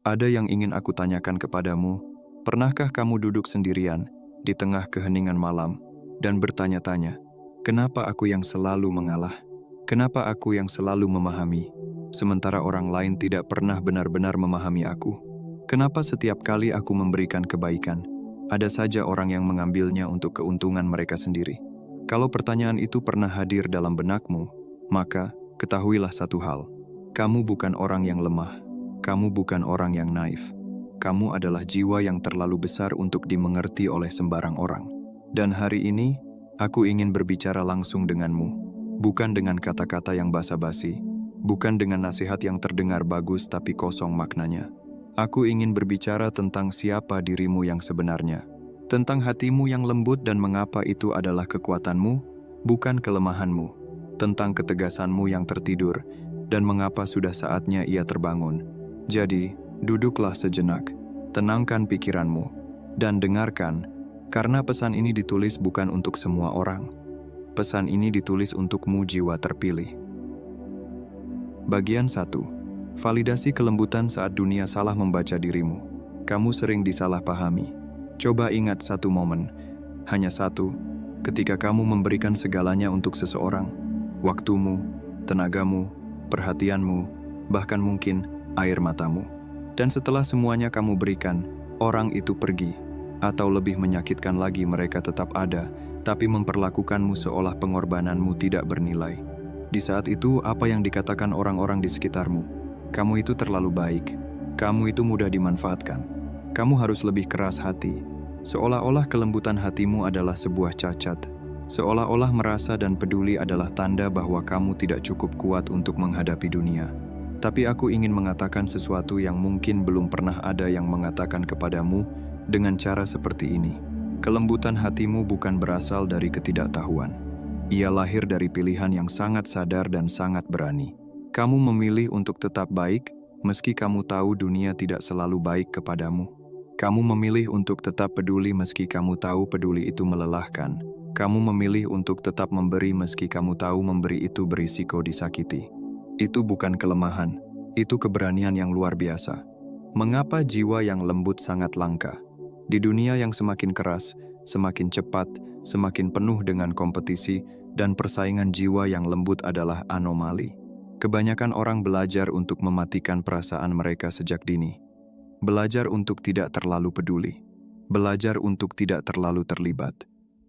Ada yang ingin aku tanyakan kepadamu. Pernahkah kamu duduk sendirian di tengah keheningan malam dan bertanya-tanya, kenapa aku yang selalu mengalah? Kenapa aku yang selalu memahami, sementara orang lain tidak pernah benar-benar memahami aku? Kenapa setiap kali aku memberikan kebaikan, ada saja orang yang mengambilnya untuk keuntungan mereka sendiri? Kalau pertanyaan itu pernah hadir dalam benakmu, maka ketahuilah satu hal. Kamu bukan orang yang lemah. Kamu bukan orang yang naif. Kamu adalah jiwa yang terlalu besar untuk dimengerti oleh sembarang orang. Dan hari ini, aku ingin berbicara langsung denganmu. Bukan dengan kata-kata yang basa-basi. Bukan dengan nasihat yang terdengar bagus tapi kosong maknanya. Aku ingin berbicara tentang siapa dirimu yang sebenarnya. Tentang hatimu yang lembut dan mengapa itu adalah kekuatanmu, bukan kelemahanmu. Tentang ketegasanmu yang tertidur, dan mengapa sudah saatnya ia terbangun. Jadi, duduklah sejenak, tenangkan pikiranmu, dan dengarkan, karena pesan ini ditulis bukan untuk semua orang. Pesan ini ditulis untukmu jiwa terpilih. Bagian 1. Validasi kelembutan saat dunia salah membaca dirimu. Kamu sering disalahpahami. Coba ingat satu momen, hanya satu, ketika kamu memberikan segalanya untuk seseorang, waktumu, tenagamu, perhatianmu, bahkan mungkin air matamu. Dan setelah semuanya kamu berikan, orang itu pergi. Atau lebih menyakitkan lagi, mereka tetap ada, tapi memperlakukanmu seolah pengorbananmu tidak bernilai. Di saat itu, apa yang dikatakan orang-orang di sekitarmu? Kamu itu terlalu baik. Kamu itu mudah dimanfaatkan. Kamu harus lebih keras hati. Seolah-olah kelembutan hatimu adalah sebuah cacat. Seolah-olah merasa dan peduli adalah tanda bahwa kamu tidak cukup kuat untuk menghadapi dunia. Tapi aku ingin mengatakan sesuatu yang mungkin belum pernah ada yang mengatakan kepadamu dengan cara seperti ini. Kelembutan hatimu bukan berasal dari ketidaktahuan. Ia lahir dari pilihan yang sangat sadar dan sangat berani. Kamu memilih untuk tetap baik, meski kamu tahu dunia tidak selalu baik kepadamu. Kamu memilih untuk tetap peduli meski kamu tahu peduli itu melelahkan. Kamu memilih untuk tetap memberi meski kamu tahu memberi itu berisiko disakiti. Itu bukan kelemahan, itu keberanian yang luar biasa. Mengapa jiwa yang lembut sangat langka? Di dunia yang semakin keras, semakin cepat, semakin penuh dengan kompetisi, dan persaingan, jiwa yang lembut adalah anomali. Kebanyakan orang belajar untuk mematikan perasaan mereka sejak dini. Belajar untuk tidak terlalu peduli. Belajar untuk tidak terlalu terlibat.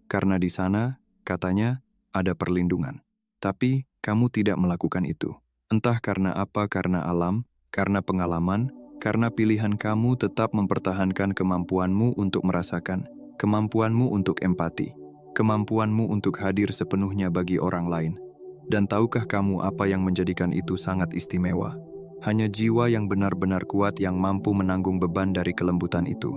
Karena di sana, katanya, ada perlindungan. Tapi, kamu tidak melakukan itu. Entah karena apa, karena alam, karena pengalaman, karena pilihan kamu tetap mempertahankan kemampuanmu untuk merasakan, kemampuanmu untuk empati, kemampuanmu untuk hadir sepenuhnya bagi orang lain. Dan tahukah kamu apa yang menjadikan itu sangat istimewa? Hanya jiwa yang benar-benar kuat yang mampu menanggung beban dari kelembutan itu.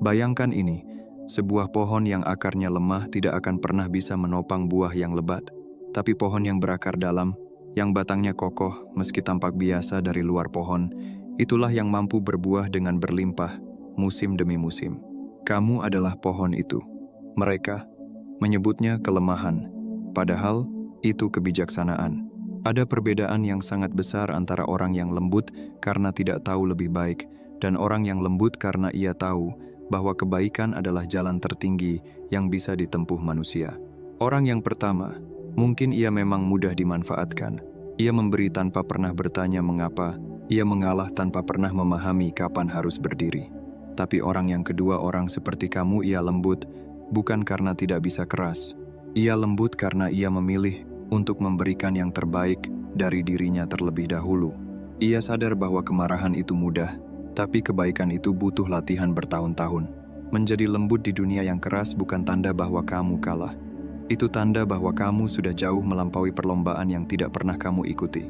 Bayangkan ini, sebuah pohon yang akarnya lemah tidak akan pernah bisa menopang buah yang lebat. Tapi pohon yang berakar dalam, yang batangnya kokoh meski tampak biasa dari luar pohon, itulah yang mampu berbuah dengan berlimpah, musim demi musim. Kamu adalah pohon itu. Mereka menyebutnya kelemahan, padahal itu kebijaksanaan. Ada perbedaan yang sangat besar antara orang yang lembut karena tidak tahu lebih baik, dan orang yang lembut karena ia tahu bahwa kebaikan adalah jalan tertinggi yang bisa ditempuh manusia. Orang yang pertama, mungkin ia memang mudah dimanfaatkan. Ia memberi tanpa pernah bertanya mengapa. Ia mengalah tanpa pernah memahami kapan harus berdiri. Tapi orang yang kedua, orang seperti kamu, ia lembut, bukan karena tidak bisa keras. Ia lembut karena ia memilih untuk memberikan yang terbaik dari dirinya terlebih dahulu. Ia sadar bahwa kemarahan itu mudah, tapi kebaikan itu butuh latihan bertahun-tahun. Menjadi lembut di dunia yang keras bukan tanda bahwa kamu kalah. Itu tanda bahwa kamu sudah jauh melampaui perlombaan yang tidak pernah kamu ikuti.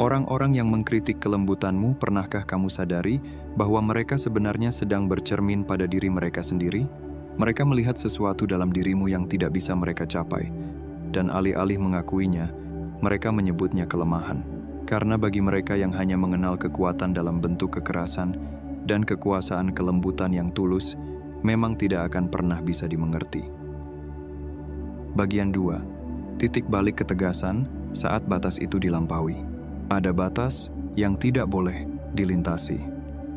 Orang-orang yang mengkritik kelembutanmu, pernahkah kamu sadari bahwa mereka sebenarnya sedang bercermin pada diri mereka sendiri? Mereka melihat sesuatu dalam dirimu yang tidak bisa mereka capai, dan alih-alih mengakuinya, mereka menyebutnya kelemahan. Karena bagi mereka yang hanya mengenal kekuatan dalam bentuk kekerasan dan kekuasaan, kelembutan yang tulus memang tidak akan pernah bisa dimengerti. Bagian 2. Titik balik ketegasan saat batas itu dilampaui. Ada batas yang tidak boleh dilintasi.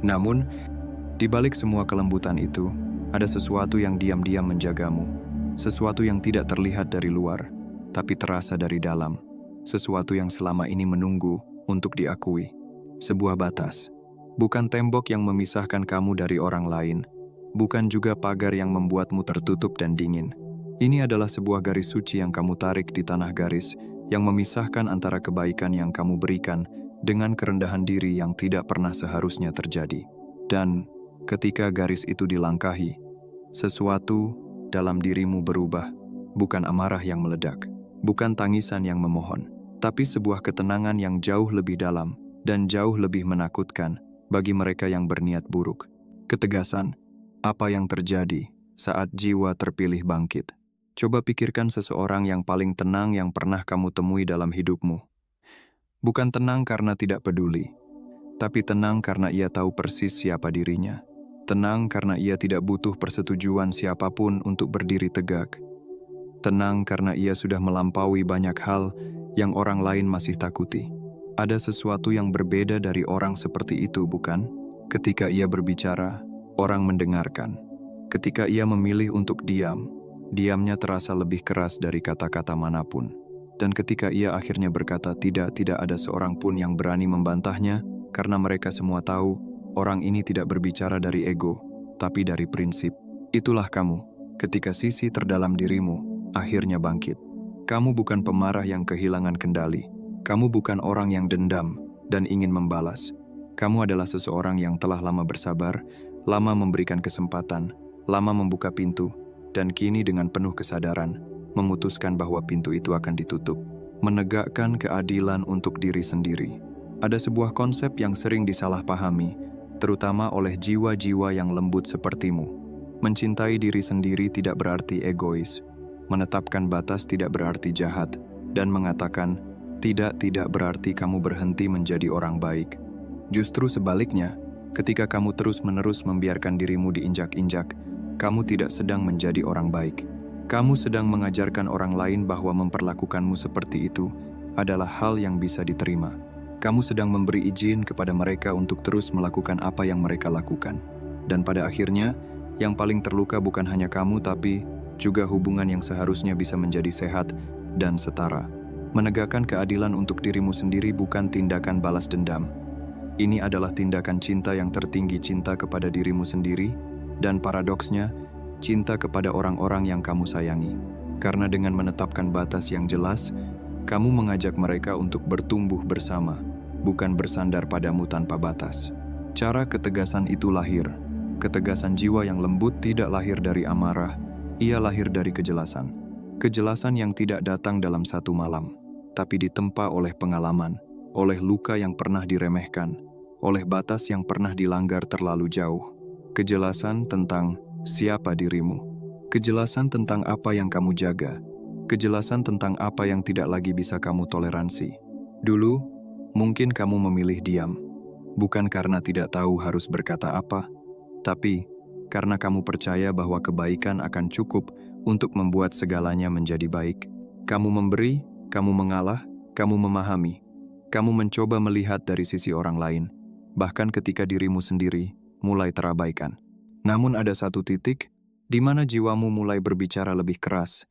Namun, di balik semua kelembutan itu, ada sesuatu yang diam-diam menjagamu. Sesuatu yang tidak terlihat dari luar, tapi terasa dari dalam. Sesuatu yang selama ini menunggu untuk diakui. Sebuah batas. Bukan tembok yang memisahkan kamu dari orang lain. Bukan juga pagar yang membuatmu tertutup dan dingin. Ini adalah sebuah garis suci yang kamu tarik di tanah garis, yang memisahkan antara kebaikan yang kamu berikan dengan kerendahan diri yang tidak pernah seharusnya terjadi. Dan ketika garis itu dilangkahi, sesuatu dalam dirimu berubah. Bukan amarah yang meledak, bukan tangisan yang memohon, tapi sebuah ketenangan yang jauh lebih dalam dan jauh lebih menakutkan bagi mereka yang berniat buruk. Ketegasan, apa yang terjadi saat jiwa terpilih bangkit? Coba pikirkan seseorang yang paling tenang yang pernah kamu temui dalam hidupmu. Bukan tenang karena tidak peduli, tapi tenang karena ia tahu persis siapa dirinya. Tenang karena ia tidak butuh persetujuan siapapun untuk berdiri tegak. Tenang karena ia sudah melampaui banyak hal yang orang lain masih takuti. Ada sesuatu yang berbeda dari orang seperti itu, bukan? Ketika ia berbicara, orang mendengarkan. Ketika ia memilih untuk diam, diamnya terasa lebih keras dari kata-kata manapun. Dan ketika ia akhirnya berkata tidak ada seorang pun yang berani membantahnya, karena mereka semua tahu orang ini tidak berbicara dari ego, tapi dari prinsip. Itulah kamu, ketika sisi terdalam dirimu akhirnya bangkit. Kamu bukan pemarah yang kehilangan kendali. Kamu bukan orang yang dendam dan ingin membalas. Kamu adalah seseorang yang telah lama bersabar, lama memberikan kesempatan, lama membuka pintu, dan kini dengan penuh kesadaran, memutuskan bahwa pintu itu akan ditutup. Menegakkan keadilan untuk diri sendiri. Ada sebuah konsep yang sering disalahpahami, terutama oleh jiwa-jiwa yang lembut sepertimu. Mencintai diri sendiri tidak berarti egois, menetapkan batas tidak berarti jahat, dan mengatakan tidak berarti kamu berhenti menjadi orang baik. Justru sebaliknya, ketika kamu terus-menerus membiarkan dirimu diinjak-injak, kamu tidak sedang menjadi orang baik. Kamu sedang mengajarkan orang lain bahwa memperlakukanmu seperti itu adalah hal yang bisa diterima. Kamu sedang memberi izin kepada mereka untuk terus melakukan apa yang mereka lakukan. Dan pada akhirnya, yang paling terluka bukan hanya kamu, tapi juga hubungan yang seharusnya bisa menjadi sehat dan setara. Menegakkan keadilan untuk dirimu sendiri bukan tindakan balas dendam. Ini adalah tindakan cinta yang tertinggi, cinta kepada dirimu sendiri, dan paradoksnya, cinta kepada orang-orang yang kamu sayangi. Karena dengan menetapkan batas yang jelas, kamu mengajak mereka untuk bertumbuh bersama, bukan bersandar padamu tanpa batas. Cara ketegasan itu lahir. Ketegasan jiwa yang lembut tidak lahir dari amarah, ia lahir dari kejelasan. Kejelasan yang tidak datang dalam satu malam, tapi ditempa oleh pengalaman, oleh luka yang pernah diremehkan, oleh batas yang pernah dilanggar terlalu jauh. Kejelasan tentang siapa dirimu, kejelasan tentang apa yang kamu jaga, kejelasan tentang apa yang tidak lagi bisa kamu toleransi. Dulu, mungkin kamu memilih diam, bukan karena tidak tahu harus berkata apa, tapi karena kamu percaya bahwa kebaikan akan cukup untuk membuat segalanya menjadi baik. Kamu memberi, kamu mengalah, kamu memahami, kamu mencoba melihat dari sisi orang lain, bahkan ketika dirimu sendiri mulai terabaikan. Namun ada satu titik di mana jiwamu mulai berbicara lebih keras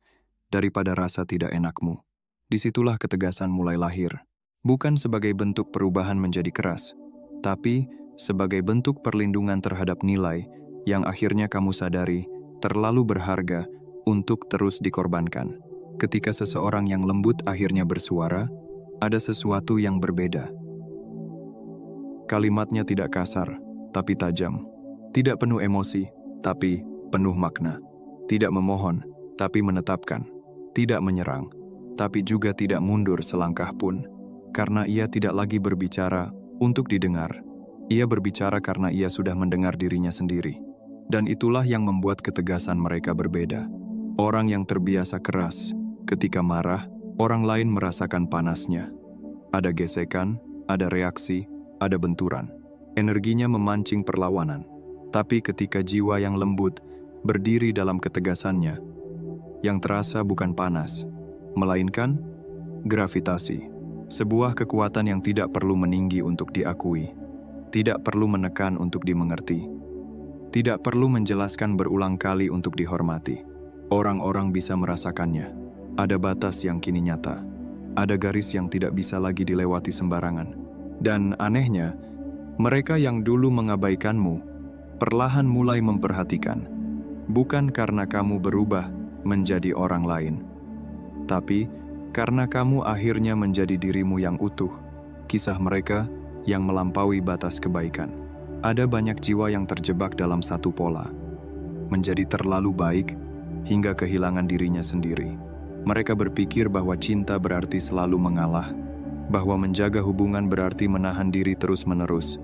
daripada rasa tidak enakmu. Disitulah ketegasan mulai lahir, bukan sebagai bentuk perubahan menjadi keras, tapi sebagai bentuk perlindungan terhadap nilai yang akhirnya kamu sadari terlalu berharga untuk terus dikorbankan. Ketika seseorang yang lembut akhirnya bersuara, ada sesuatu yang berbeda. Kalimatnya tidak kasar, tapi tajam. Tidak penuh emosi, tapi penuh makna. Tidak memohon, tapi menetapkan. Tidak menyerang, tapi juga tidak mundur selangkah pun. Karena ia tidak lagi berbicara untuk didengar. Ia berbicara karena ia sudah mendengar dirinya sendiri. Dan itulah yang membuat ketegasan mereka berbeda. Orang yang terbiasa keras, ketika marah, orang lain merasakan panasnya. Ada gesekan, ada reaksi, ada benturan. Energinya memancing perlawanan. Tapi ketika jiwa yang lembut berdiri dalam ketegasannya, yang terasa bukan panas, melainkan gravitasi. Sebuah kekuatan yang tidak perlu meninggi untuk diakui. Tidak perlu menekan untuk dimengerti. Tidak perlu menjelaskan berulang kali untuk dihormati. Orang-orang bisa merasakannya. Ada batas yang kini nyata. Ada garis yang tidak bisa lagi dilewati sembarangan. Dan anehnya, mereka yang dulu mengabaikanmu, perlahan mulai memperhatikan. Bukan karena kamu berubah menjadi orang lain, tapi karena kamu akhirnya menjadi dirimu yang utuh. Kisah mereka yang melampaui batas kebaikan. Ada banyak jiwa yang terjebak dalam satu pola, menjadi terlalu baik hingga kehilangan dirinya sendiri. Mereka berpikir bahwa cinta berarti selalu mengalah, bahwa menjaga hubungan berarti menahan diri terus-menerus,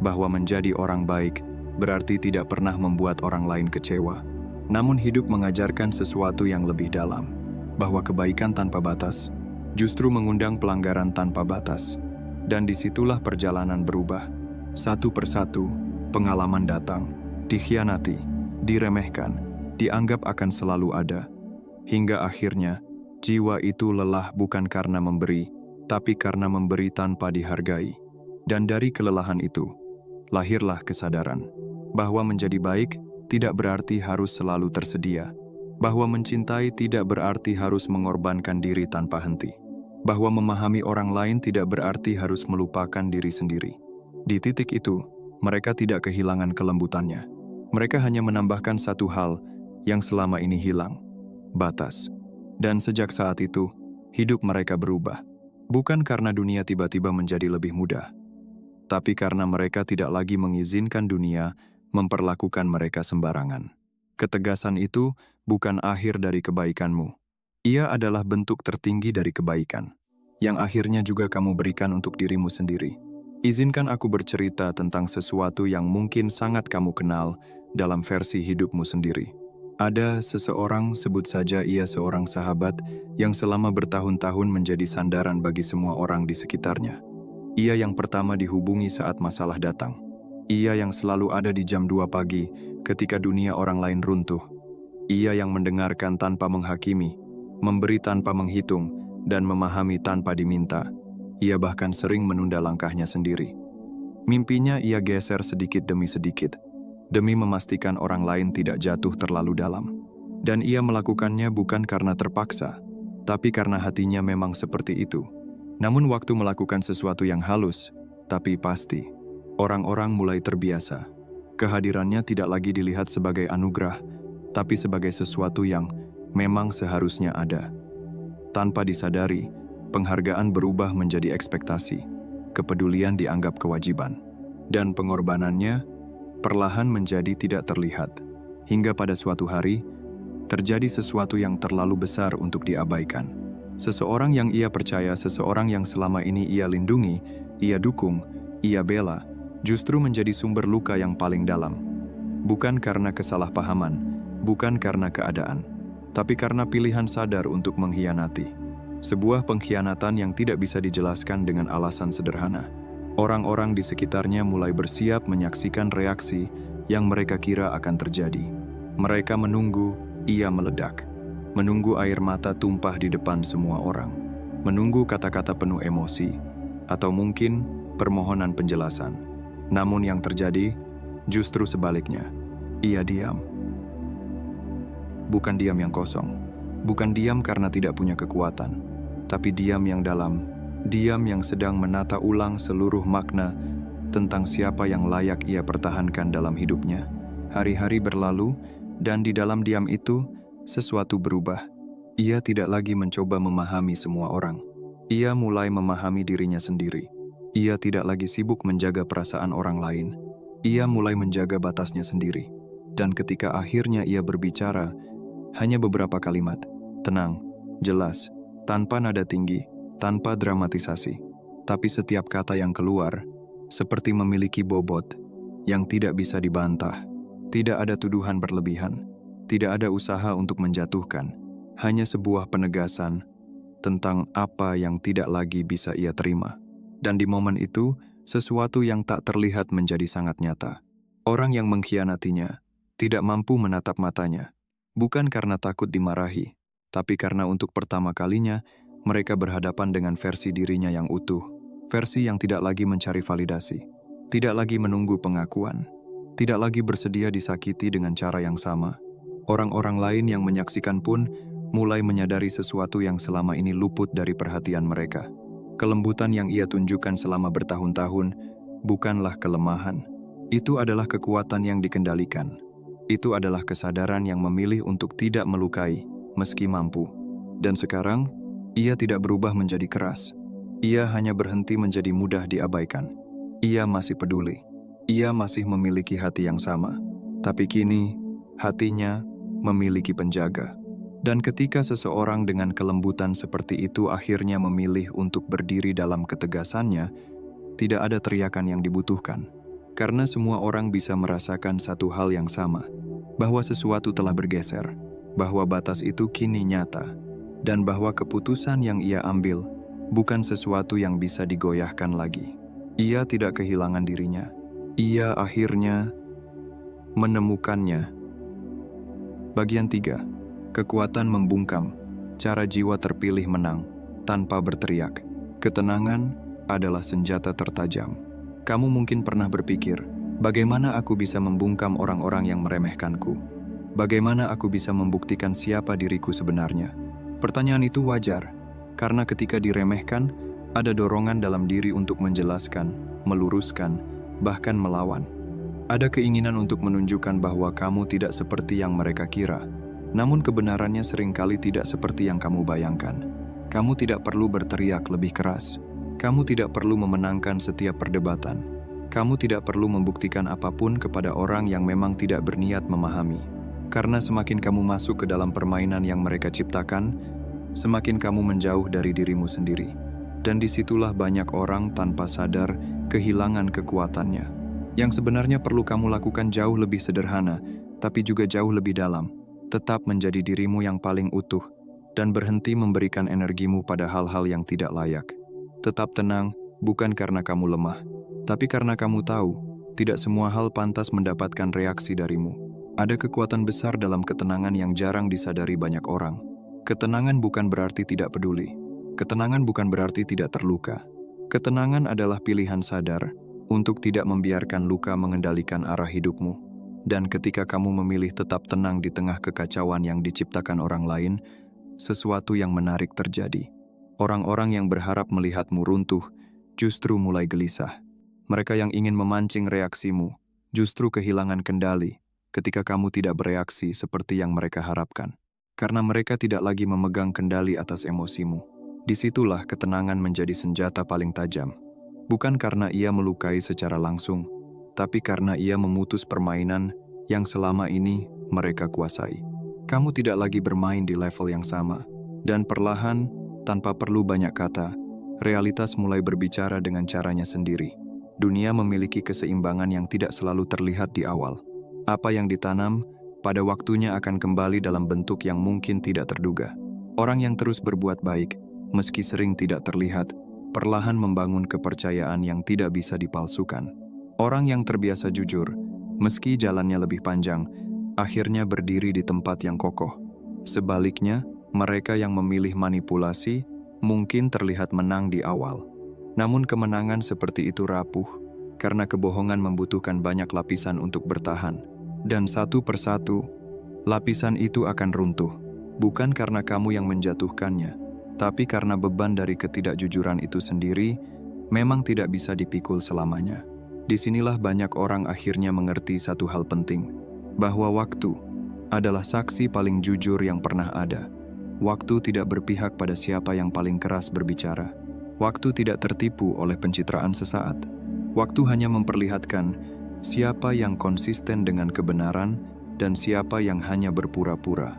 bahwa menjadi orang baik berarti tidak pernah membuat orang lain kecewa. Namun hidup mengajarkan sesuatu yang lebih dalam, bahwa kebaikan tanpa batas justru mengundang pelanggaran tanpa batas. Dan disitulah perjalanan berubah. Satu persatu, pengalaman datang, dikhianati, diremehkan, dianggap akan selalu ada. Hingga akhirnya, jiwa itu lelah bukan karena memberi, tapi karena memberi tanpa dihargai. Dan dari kelelahan itu, lahirlah kesadaran bahwa menjadi baik tidak berarti harus selalu tersedia, bahwa mencintai tidak berarti harus mengorbankan diri tanpa henti, bahwa memahami orang lain tidak berarti harus melupakan diri sendiri. Di titik itu, mereka tidak kehilangan kelembutannya. Mereka hanya menambahkan satu hal yang selama ini hilang, batas. Dan sejak saat itu, hidup mereka berubah. Bukan karena dunia tiba-tiba menjadi lebih mudah, tapi karena mereka tidak lagi mengizinkan dunia memperlakukan mereka sembarangan. Ketegasan itu bukan akhir dari kebaikanmu. Ia adalah bentuk tertinggi dari kebaikan, yang akhirnya juga kamu berikan untuk dirimu sendiri. Izinkan aku bercerita tentang sesuatu yang mungkin sangat kamu kenal dalam versi hidupmu sendiri. Ada seseorang, sebut saja ia seorang sahabat, yang selama bertahun-tahun menjadi sandaran bagi semua orang di sekitarnya. Ia yang pertama dihubungi saat masalah datang. Ia yang selalu ada di jam 2 pagi ketika dunia orang lain runtuh. Ia yang mendengarkan tanpa menghakimi, memberi tanpa menghitung, dan memahami tanpa diminta. Ia bahkan sering menunda langkahnya sendiri. Mimpinya ia geser sedikit demi sedikit, demi memastikan orang lain tidak jatuh terlalu dalam. Dan ia melakukannya bukan karena terpaksa, tapi karena hatinya memang seperti itu. Namun waktu melakukan sesuatu yang halus, tapi pasti, orang-orang mulai terbiasa. Kehadirannya tidak lagi dilihat sebagai anugerah, tapi sebagai sesuatu yang memang seharusnya ada. Tanpa disadari, penghargaan berubah menjadi ekspektasi, kepedulian dianggap kewajiban, dan pengorbanannya perlahan menjadi tidak terlihat. Hingga pada suatu hari, terjadi sesuatu yang terlalu besar untuk diabaikan. Seseorang yang ia percaya, seseorang yang selama ini ia lindungi, ia dukung, ia bela, justru menjadi sumber luka yang paling dalam. Bukan karena kesalahpahaman, bukan karena keadaan, tapi karena pilihan sadar untuk mengkhianati. Sebuah pengkhianatan yang tidak bisa dijelaskan dengan alasan sederhana. Orang-orang di sekitarnya mulai bersiap menyaksikan reaksi yang mereka kira akan terjadi. Mereka menunggu ia meledak. Menunggu air mata tumpah di depan semua orang. Menunggu kata-kata penuh emosi, atau mungkin permohonan penjelasan. Namun yang terjadi justru sebaliknya. Ia diam. Bukan diam yang kosong, bukan diam karena tidak punya kekuatan, tapi diam yang dalam, diam yang sedang menata ulang seluruh makna tentang siapa yang layak ia pertahankan dalam hidupnya. Hari-hari berlalu, dan di dalam diam itu, sesuatu berubah. Ia tidak lagi mencoba memahami semua orang. Ia mulai memahami dirinya sendiri. Ia tidak lagi sibuk menjaga perasaan orang lain. Ia mulai menjaga batasnya sendiri. Dan ketika akhirnya ia berbicara, hanya beberapa kalimat, tenang, jelas, tanpa nada tinggi, tanpa dramatisasi. Tapi setiap kata yang keluar, seperti memiliki bobot yang tidak bisa dibantah. Tidak ada tuduhan berlebihan, tidak ada usaha untuk menjatuhkan, hanya sebuah penegasan tentang apa yang tidak lagi bisa ia terima. Dan di momen itu, sesuatu yang tak terlihat menjadi sangat nyata. Orang yang mengkhianatinya tidak mampu menatap matanya. Bukan karena takut dimarahi, tapi karena untuk pertama kalinya mereka berhadapan dengan versi dirinya yang utuh, versi yang tidak lagi mencari validasi, tidak lagi menunggu pengakuan, tidak lagi bersedia disakiti dengan cara yang sama. Orang-orang lain yang menyaksikan pun mulai menyadari sesuatu yang selama ini luput dari perhatian mereka. Kelembutan yang ia tunjukkan selama bertahun-tahun bukanlah kelemahan. Itu adalah kekuatan yang dikendalikan. Itu adalah kesadaran yang memilih untuk tidak melukai meski mampu. Dan sekarang, ia tidak berubah menjadi keras. Ia hanya berhenti menjadi mudah diabaikan. Ia masih peduli. Ia masih memiliki hati yang sama. Tapi kini, hatinya memiliki penjaga. Dan ketika seseorang dengan kelembutan seperti itu akhirnya memilih untuk berdiri dalam ketegasannya, tidak ada teriakan yang dibutuhkan. Karena semua orang bisa merasakan satu hal yang sama, bahwa sesuatu telah bergeser, bahwa batas itu kini nyata, dan bahwa keputusan yang ia ambil bukan sesuatu yang bisa digoyahkan lagi. Ia tidak kehilangan dirinya. Ia akhirnya menemukannya. Bagian 3. Kekuatan membungkam. Cara jiwa terpilih menang tanpa berteriak. Ketenangan adalah senjata tertajam. Kamu mungkin pernah berpikir, bagaimana aku bisa membungkam orang-orang yang meremehkanku? Bagaimana aku bisa membuktikan siapa diriku sebenarnya? Pertanyaan itu wajar, karena ketika diremehkan, ada dorongan dalam diri untuk menjelaskan, meluruskan, bahkan melawan. Ada keinginan untuk menunjukkan bahwa kamu tidak seperti yang mereka kira, namun kebenarannya seringkali tidak seperti yang kamu bayangkan. Kamu tidak perlu berteriak lebih keras. Kamu tidak perlu memenangkan setiap perdebatan. Kamu tidak perlu membuktikan apapun kepada orang yang memang tidak berniat memahami. Karena semakin kamu masuk ke dalam permainan yang mereka ciptakan, semakin kamu menjauh dari dirimu sendiri. Dan disitulah banyak orang tanpa sadar kehilangan kekuatannya. Yang sebenarnya perlu kamu lakukan jauh lebih sederhana, tapi juga jauh lebih dalam. Tetap menjadi dirimu yang paling utuh, dan berhenti memberikan energimu pada hal-hal yang tidak layak. Tetap tenang, bukan karena kamu lemah, tapi karena kamu tahu, tidak semua hal pantas mendapatkan reaksi darimu. Ada kekuatan besar dalam ketenangan yang jarang disadari banyak orang. Ketenangan bukan berarti tidak peduli. Ketenangan bukan berarti tidak terluka. Ketenangan adalah pilihan sadar untuk tidak membiarkan luka mengendalikan arah hidupmu. Dan ketika kamu memilih tetap tenang di tengah kekacauan yang diciptakan orang lain, sesuatu yang menarik terjadi. Orang-orang yang berharap melihatmu runtuh justru mulai gelisah. Mereka yang ingin memancing reaksimu justru kehilangan kendali ketika kamu tidak bereaksi seperti yang mereka harapkan. Karena mereka tidak lagi memegang kendali atas emosimu. Disitulah ketenangan menjadi senjata paling tajam. Bukan karena ia melukai secara langsung, tapi karena ia memutus permainan yang selama ini mereka kuasai. Kamu tidak lagi bermain di level yang sama. Dan perlahan, tanpa perlu banyak kata, realitas mulai berbicara dengan caranya sendiri. Dunia memiliki keseimbangan yang tidak selalu terlihat di awal. Apa yang ditanam, pada waktunya akan kembali dalam bentuk yang mungkin tidak terduga. Orang yang terus berbuat baik, meski sering tidak terlihat, perlahan membangun kepercayaan yang tidak bisa dipalsukan. Orang yang terbiasa jujur, meski jalannya lebih panjang, akhirnya berdiri di tempat yang kokoh. Sebaliknya, mereka yang memilih manipulasi mungkin terlihat menang di awal. Namun kemenangan seperti itu rapuh, karena kebohongan membutuhkan banyak lapisan untuk bertahan. Dan satu persatu, lapisan itu akan runtuh, bukan karena kamu yang menjatuhkannya, tapi karena beban dari ketidakjujuran itu sendiri memang tidak bisa dipikul selamanya. Disinilah banyak orang akhirnya mengerti satu hal penting, bahwa waktu adalah saksi paling jujur yang pernah ada. Waktu tidak berpihak pada siapa yang paling keras berbicara. Waktu tidak tertipu oleh pencitraan sesaat. Waktu hanya memperlihatkan siapa yang konsisten dengan kebenaran dan siapa yang hanya berpura-pura.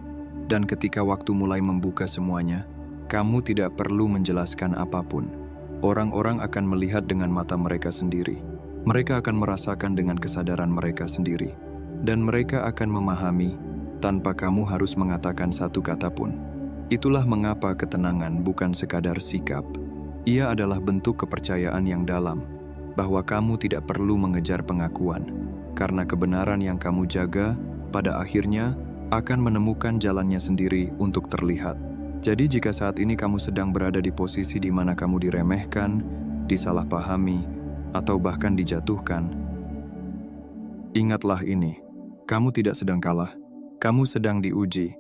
Dan ketika waktu mulai membuka semuanya, kamu tidak perlu menjelaskan apapun. Orang-orang akan melihat dengan mata mereka sendiri. Mereka akan merasakan dengan kesadaran mereka sendiri. Dan mereka akan memahami tanpa kamu harus mengatakan satu kata pun. Itulah mengapa ketenangan bukan sekadar sikap. Ia adalah bentuk kepercayaan yang dalam, bahwa kamu tidak perlu mengejar pengakuan, karena kebenaran yang kamu jaga pada akhirnya akan menemukan jalannya sendiri untuk terlihat. Jadi jika saat ini kamu sedang berada di posisi di mana kamu diremehkan, disalahpahami, atau bahkan dijatuhkan, ingatlah ini, kamu tidak sedang kalah, kamu sedang diuji.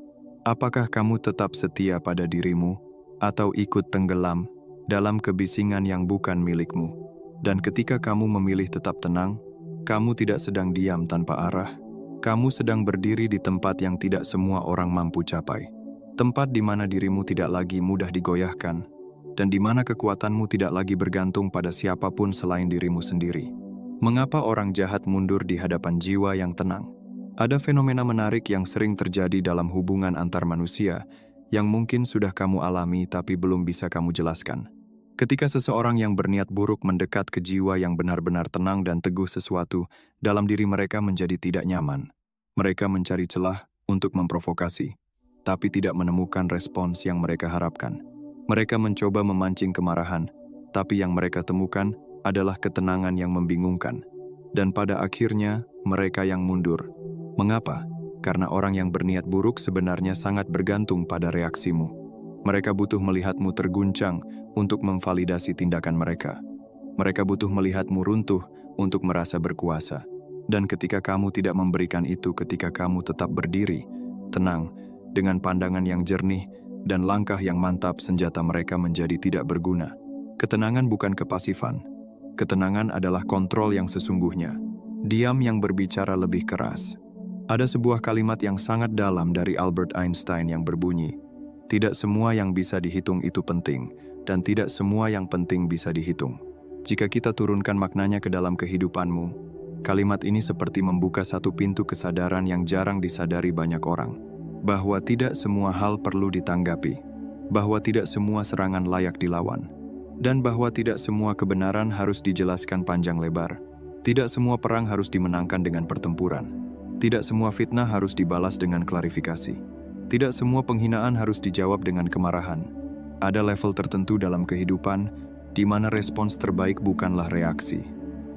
Apakah kamu tetap setia pada dirimu, atau ikut tenggelam dalam kebisingan yang bukan milikmu? Dan ketika kamu memilih tetap tenang, kamu tidak sedang diam tanpa arah. Kamu sedang berdiri di tempat yang tidak semua orang mampu capai. Tempat di mana dirimu tidak lagi mudah digoyahkan, dan di mana kekuatanmu tidak lagi bergantung pada siapapun selain dirimu sendiri. Mengapa orang jahat mundur di hadapan jiwa yang tenang? Ada fenomena menarik yang sering terjadi dalam hubungan antar manusia, yang mungkin sudah kamu alami tapi belum bisa kamu jelaskan. Ketika seseorang yang berniat buruk mendekat ke jiwa yang benar-benar tenang dan teguh, sesuatu dalam diri mereka menjadi tidak nyaman. Mereka mencari celah untuk memprovokasi, tapi tidak menemukan respons yang mereka harapkan. Mereka mencoba memancing kemarahan, tapi yang mereka temukan adalah ketenangan yang membingungkan. Dan pada akhirnya, mereka yang mundur. Mengapa? Karena orang yang berniat buruk sebenarnya sangat bergantung pada reaksimu. Mereka butuh melihatmu terguncang untuk memvalidasi tindakan mereka. Mereka butuh melihatmu runtuh untuk merasa berkuasa. Dan ketika kamu tidak memberikan itu, ketika kamu tetap berdiri, tenang, dengan pandangan yang jernih dan langkah yang mantap, senjata mereka menjadi tidak berguna. Ketenangan bukan kepasifan. Ketenangan adalah kontrol yang sesungguhnya. Diam yang berbicara lebih keras. Ada sebuah kalimat yang sangat dalam dari Albert Einstein yang berbunyi, "Tidak semua yang bisa dihitung itu penting, dan tidak semua yang penting bisa dihitung." Jika kita turunkan maknanya ke dalam kehidupanmu, kalimat ini seperti membuka satu pintu kesadaran yang jarang disadari banyak orang. Bahwa tidak semua hal perlu ditanggapi, bahwa tidak semua serangan layak dilawan, dan bahwa tidak semua kebenaran harus dijelaskan panjang lebar. Tidak semua perang harus dimenangkan dengan pertempuran. Tidak semua fitnah harus dibalas dengan klarifikasi. Tidak semua penghinaan harus dijawab dengan kemarahan. Ada level tertentu dalam kehidupan di mana respons terbaik bukanlah reaksi,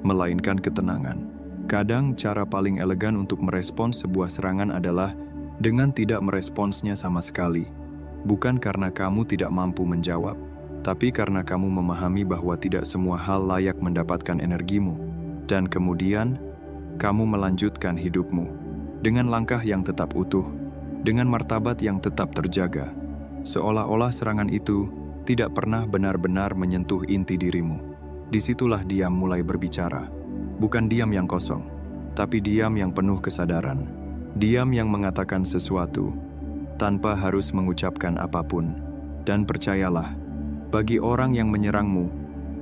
melainkan ketenangan. Kadang cara paling elegan untuk merespons sebuah serangan adalah dengan tidak meresponsnya sama sekali. Bukan karena kamu tidak mampu menjawab, tapi karena kamu memahami bahwa tidak semua hal layak mendapatkan energimu. Dan kemudian, kamu melanjutkan hidupmu dengan langkah yang tetap utuh, dengan martabat yang tetap terjaga, seolah-olah serangan itu tidak pernah benar-benar menyentuh inti dirimu. Disitulah diam mulai berbicara. Bukan diam yang kosong, tapi diam yang penuh kesadaran. Diam yang mengatakan sesuatu, tanpa harus mengucapkan apapun. Dan percayalah, bagi orang yang menyerangmu,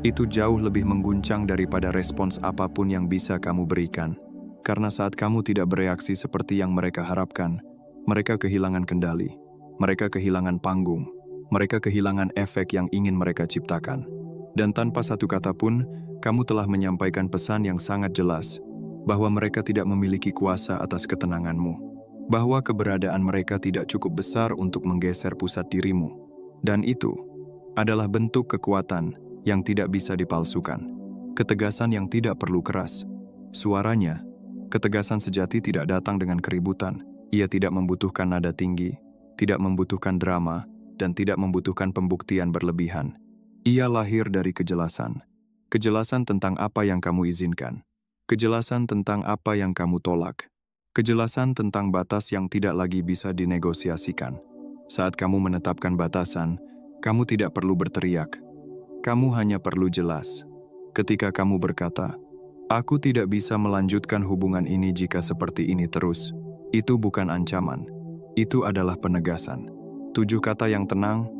itu jauh lebih mengguncang daripada respons apapun yang bisa kamu berikan. Karena saat kamu tidak bereaksi seperti yang mereka harapkan, mereka kehilangan kendali, mereka kehilangan panggung, mereka kehilangan efek yang ingin mereka ciptakan. Dan tanpa satu kata pun, kamu telah menyampaikan pesan yang sangat jelas, bahwa mereka tidak memiliki kuasa atas ketenanganmu, bahwa keberadaan mereka tidak cukup besar untuk menggeser pusat dirimu. Dan itu adalah bentuk kekuatan yang tidak bisa dipalsukan, ketegasan yang tidak perlu keras. Suaranya, ketegasan sejati tidak datang dengan keributan. Ia tidak membutuhkan nada tinggi, tidak membutuhkan drama, dan tidak membutuhkan pembuktian berlebihan. Ia lahir dari kejelasan. Kejelasan tentang apa yang kamu izinkan. Kejelasan tentang apa yang kamu tolak. Kejelasan tentang batas yang tidak lagi bisa dinegosiasikan. Saat kamu menetapkan batasan, kamu tidak perlu berteriak. Kamu hanya perlu jelas. Ketika kamu berkata, "Aku tidak bisa melanjutkan hubungan ini jika seperti ini terus," itu bukan ancaman, itu adalah penegasan. 7 kata yang tenang,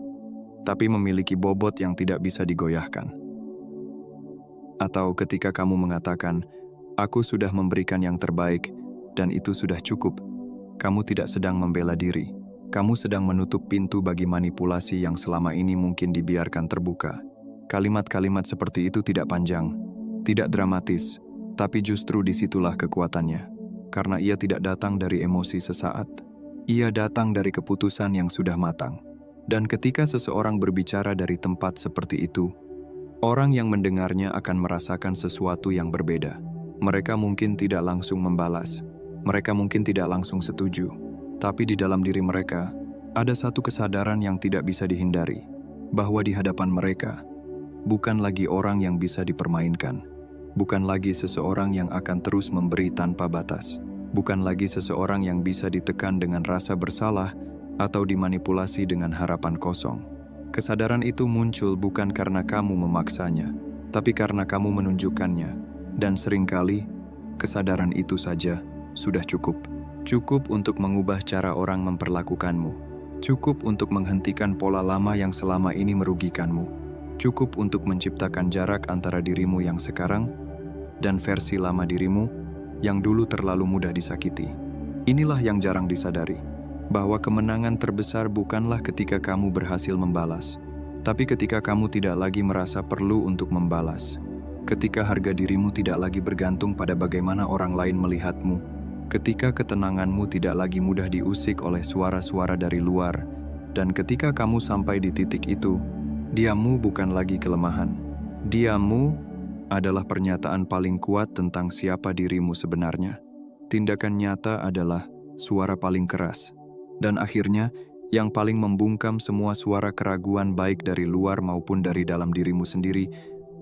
tapi memiliki bobot yang tidak bisa digoyahkan. Atau ketika kamu mengatakan, "Aku sudah memberikan yang terbaik, dan itu sudah cukup," kamu tidak sedang membela diri. Kamu sedang menutup pintu bagi manipulasi yang selama ini mungkin dibiarkan terbuka. Kalimat-kalimat seperti itu tidak panjang, tidak dramatis, tapi justru disitulah kekuatannya. Karena ia tidak datang dari emosi sesaat. Ia datang dari keputusan yang sudah matang. Dan ketika seseorang berbicara dari tempat seperti itu, orang yang mendengarnya akan merasakan sesuatu yang berbeda. Mereka mungkin tidak langsung membalas. Mereka mungkin tidak langsung setuju. Tapi di dalam diri mereka, ada satu kesadaran yang tidak bisa dihindari. Bahwa di hadapan mereka, bukan lagi orang yang bisa dipermainkan. bukan lagi seseorang yang akan terus memberi tanpa batas, bukan lagi seseorang yang bisa ditekan dengan rasa bersalah atau dimanipulasi dengan harapan kosong. Kesadaran itu muncul bukan karena kamu memaksanya, tapi karena kamu menunjukkannya, dan seringkali kesadaran itu saja sudah cukup. Cukup untuk mengubah cara orang memperlakukanmu, cukup untuk menghentikan pola lama yang selama ini merugikanmu, cukup untuk menciptakan jarak antara dirimu yang sekarang dan versi lama dirimu yang dulu terlalu mudah disakiti. Inilah yang jarang disadari, bahwa kemenangan terbesar bukanlah ketika kamu berhasil membalas, tapi ketika kamu tidak lagi merasa perlu untuk membalas. Ketika harga dirimu tidak lagi bergantung pada bagaimana orang lain melihatmu, ketika ketenanganmu tidak lagi mudah diusik oleh suara-suara dari luar, dan ketika kamu sampai di titik itu, diammu bukan lagi kelemahan. Diammu adalah pernyataan paling kuat tentang siapa dirimu sebenarnya. Tindakan nyata adalah suara paling keras. Dan akhirnya, yang paling membungkam semua suara keraguan baik dari luar maupun dari dalam dirimu sendiri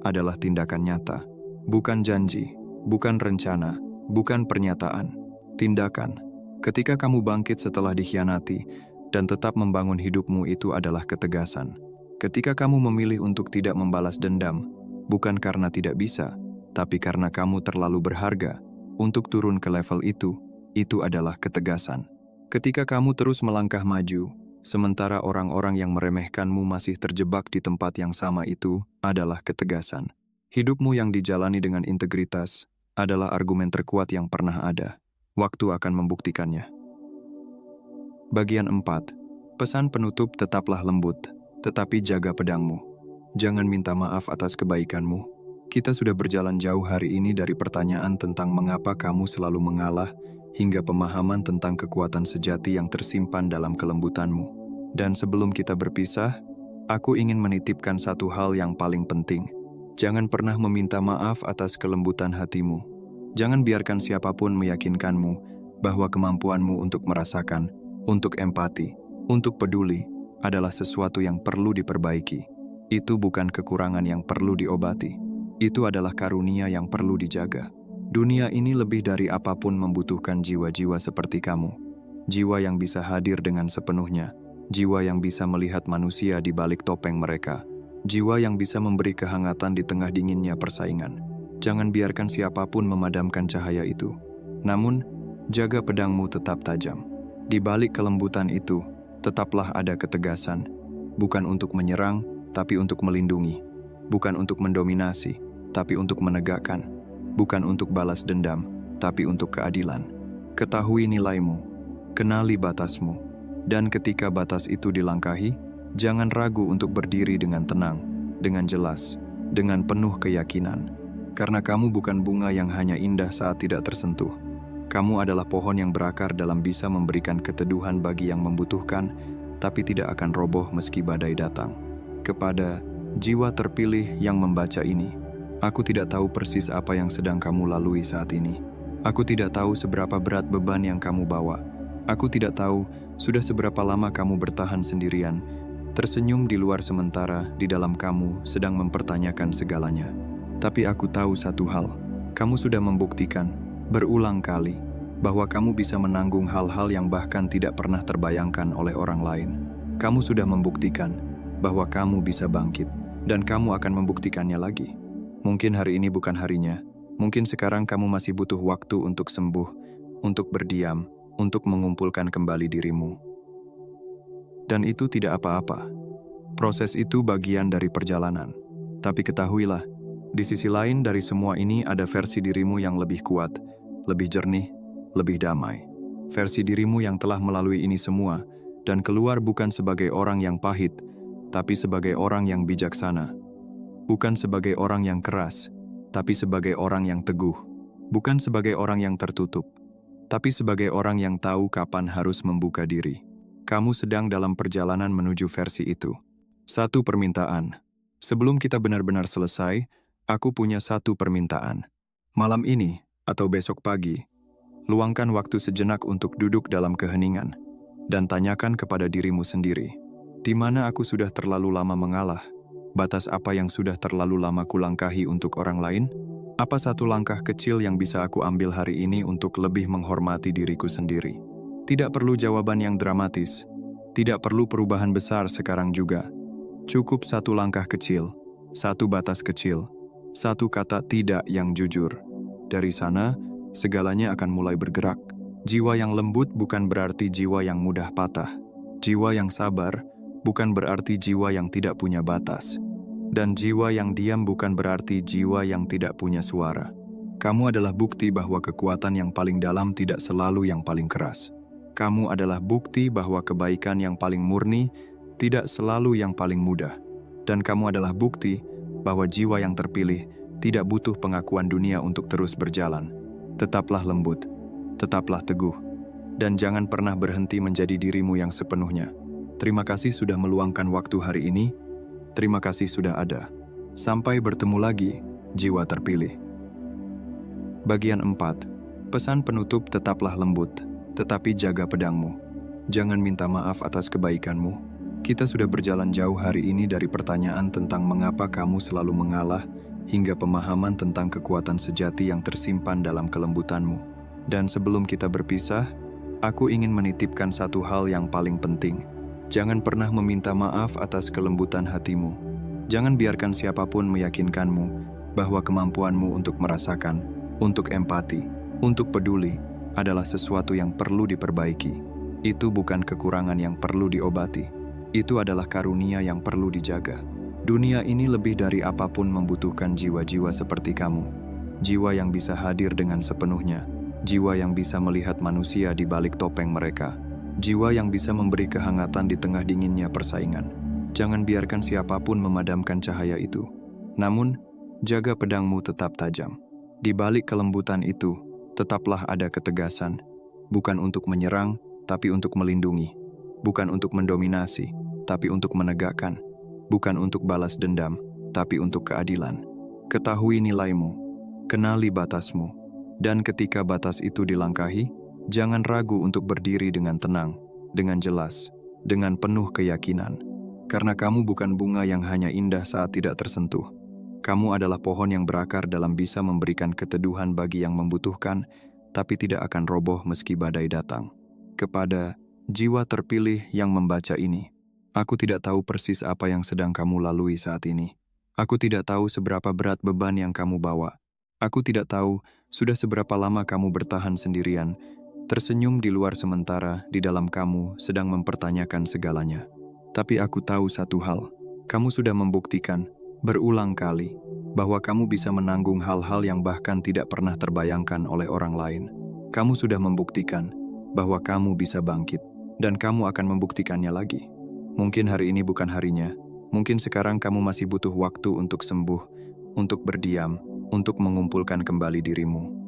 adalah tindakan nyata. Bukan janji, bukan rencana, bukan pernyataan. Tindakan. Ketika kamu bangkit setelah dikhianati dan tetap membangun hidupmu, itu adalah ketegasan. Ketika kamu memilih untuk tidak membalas dendam, bukan karena tidak bisa, tapi karena kamu terlalu berharga untuk turun ke level itu adalah ketegasan. Ketika kamu terus melangkah maju, sementara orang-orang yang meremehkanmu masih terjebak di tempat yang sama, itu adalah ketegasan. Hidupmu yang dijalani dengan integritas adalah argumen terkuat yang pernah ada. Waktu akan membuktikannya. Bagian 4. Pesan penutup: tetaplah lembut, tetapi jaga pedangmu. Jangan minta maaf atas kebaikanmu. Kita sudah berjalan jauh hari ini dari pertanyaan tentang mengapa kamu selalu mengalah, hingga pemahaman tentang kekuatan sejati yang tersimpan dalam kelembutanmu. Dan sebelum kita berpisah, aku ingin menitipkan satu hal yang paling penting. Jangan pernah meminta maaf atas kelembutan hatimu. Jangan biarkan siapapun meyakinkanmu bahwa kemampuanmu untuk merasakan, untuk empati, untuk peduli adalah sesuatu yang perlu diperbaiki. Itu bukan kekurangan yang perlu diobati. Itu adalah karunia yang perlu dijaga. Dunia ini lebih dari apapun membutuhkan jiwa-jiwa seperti kamu. Jiwa yang bisa hadir dengan sepenuhnya. Jiwa yang bisa melihat manusia di balik topeng mereka. Jiwa yang bisa memberi kehangatan di tengah dinginnya persaingan. Jangan biarkan siapapun memadamkan cahaya itu. Namun, jaga pedangmu tetap tajam. Di balik kelembutan itu, tetaplah ada ketegasan. Bukan untuk menyerang, tapi untuk melindungi. Bukan untuk mendominasi, tapi untuk menegakkan. Bukan untuk balas dendam, tapi untuk keadilan. Ketahui nilaimu, kenali batasmu, dan ketika batas itu dilangkahi, jangan ragu untuk berdiri dengan tenang, dengan jelas, dengan penuh keyakinan. Karena kamu bukan bunga yang hanya indah saat tidak tersentuh. Kamu adalah pohon yang berakar dalam bisa memberikan keteduhan bagi yang membutuhkan, tapi tidak akan roboh meski badai datang. Kepada jiwa terpilih yang membaca ini, aku tidak tahu persis apa yang sedang kamu lalui saat ini. Aku tidak tahu seberapa berat beban yang kamu bawa. Aku tidak tahu sudah seberapa lama kamu bertahan sendirian, tersenyum di luar sementara di dalam kamu sedang mempertanyakan segalanya. Tapi aku tahu satu hal, kamu sudah membuktikan berulang kali bahwa kamu bisa menanggung hal-hal yang bahkan tidak pernah terbayangkan oleh orang lain. Kamu sudah membuktikan bahwa kamu bisa bangkit, dan kamu akan membuktikannya lagi. Mungkin hari ini bukan harinya, mungkin sekarang kamu masih butuh waktu untuk sembuh, untuk berdiam, untuk mengumpulkan kembali dirimu. Dan itu tidak apa-apa. Proses itu bagian dari perjalanan. Tapi ketahuilah, di sisi lain dari semua ini ada versi dirimu yang lebih kuat, lebih jernih, lebih damai. Versi dirimu yang telah melalui ini semua, dan keluar bukan sebagai orang yang pahit, tapi sebagai orang yang bijaksana. Bukan sebagai orang yang keras, tapi sebagai orang yang teguh. Bukan sebagai orang yang tertutup, tapi sebagai orang yang tahu kapan harus membuka diri. Kamu sedang dalam perjalanan menuju versi itu. Satu permintaan. Sebelum kita benar-benar selesai, aku punya satu permintaan. Malam ini, atau besok pagi, luangkan waktu sejenak untuk duduk dalam keheningan, dan tanyakan kepada dirimu sendiri. Di mana aku sudah terlalu lama mengalah? Batas apa yang sudah terlalu lama kulangkahi untuk orang lain? Apa satu langkah kecil yang bisa aku ambil hari ini untuk lebih menghormati diriku sendiri? Tidak perlu jawaban yang dramatis. Tidak perlu perubahan besar sekarang juga. Cukup satu langkah kecil, satu batas kecil, satu kata tidak yang jujur. Dari sana, segalanya akan mulai bergerak. Jiwa yang lembut bukan berarti jiwa yang mudah patah. Jiwa yang sabar bukan berarti jiwa yang tidak punya batas. Dan jiwa yang diam bukan berarti jiwa yang tidak punya suara. Kamu adalah bukti bahwa kekuatan yang paling dalam tidak selalu yang paling keras. Kamu adalah bukti bahwa kebaikan yang paling murni tidak selalu yang paling mudah. Dan kamu adalah bukti bahwa jiwa yang terpilih tidak butuh pengakuan dunia untuk terus berjalan. Tetaplah lembut, tetaplah teguh, dan jangan pernah berhenti menjadi dirimu yang sepenuhnya. Terima kasih sudah meluangkan waktu hari ini. Terima kasih sudah ada. Sampai bertemu lagi, jiwa terpilih. Bagian 4. Pesan penutup: tetaplah lembut, tetapi jaga pedangmu. Jangan minta maaf atas kebaikanmu. Kita sudah berjalan jauh hari ini dari pertanyaan tentang mengapa kamu selalu mengalah, hingga pemahaman tentang kekuatan sejati yang tersimpan dalam kelembutanmu. Dan sebelum kita berpisah, aku ingin menitipkan satu hal yang paling penting. Jangan pernah meminta maaf atas kelembutan hatimu. Jangan biarkan siapapun meyakinkanmu bahwa kemampuanmu untuk merasakan, untuk empati, untuk peduli adalah sesuatu yang perlu diperbaiki. Itu bukan kekurangan yang perlu diobati. Itu adalah karunia yang perlu dijaga. Dunia ini lebih dari apapun membutuhkan jiwa-jiwa seperti kamu. Jiwa yang bisa hadir dengan sepenuhnya. Jiwa yang bisa melihat manusia di balik topeng mereka. Jiwa yang bisa memberi kehangatan di tengah dinginnya persaingan. Jangan biarkan siapapun memadamkan cahaya itu. Namun, jaga pedangmu tetap tajam. Di balik kelembutan itu, tetaplah ada ketegasan. Bukan untuk menyerang, tapi untuk melindungi. Bukan untuk mendominasi, tapi untuk menegakkan. Bukan untuk balas dendam, tapi untuk keadilan. Ketahui nilaimu, kenali batasmu, dan ketika batas itu dilangkahi, jangan ragu untuk berdiri dengan tenang, dengan jelas, dengan penuh keyakinan. Karena kamu bukan bunga yang hanya indah saat tidak tersentuh. Kamu adalah pohon yang berakar dalam bisa memberikan keteduhan bagi yang membutuhkan, tapi tidak akan roboh meski badai datang. Kepada jiwa terpilih yang membaca ini, aku tidak tahu persis apa yang sedang kamu lalui saat ini. Aku tidak tahu seberapa berat beban yang kamu bawa. Aku tidak tahu sudah seberapa lama kamu bertahan sendirian, tersenyum di luar sementara di dalam kamu sedang mempertanyakan segalanya. Tapi aku tahu satu hal, kamu sudah membuktikan berulang kali bahwa kamu bisa menanggung hal-hal yang bahkan tidak pernah terbayangkan oleh orang lain. Kamu sudah membuktikan bahwa kamu bisa bangkit, dan kamu akan membuktikannya lagi. Mungkin hari ini bukan harinya, mungkin sekarang kamu masih butuh waktu untuk sembuh, untuk berdiam, untuk mengumpulkan kembali dirimu.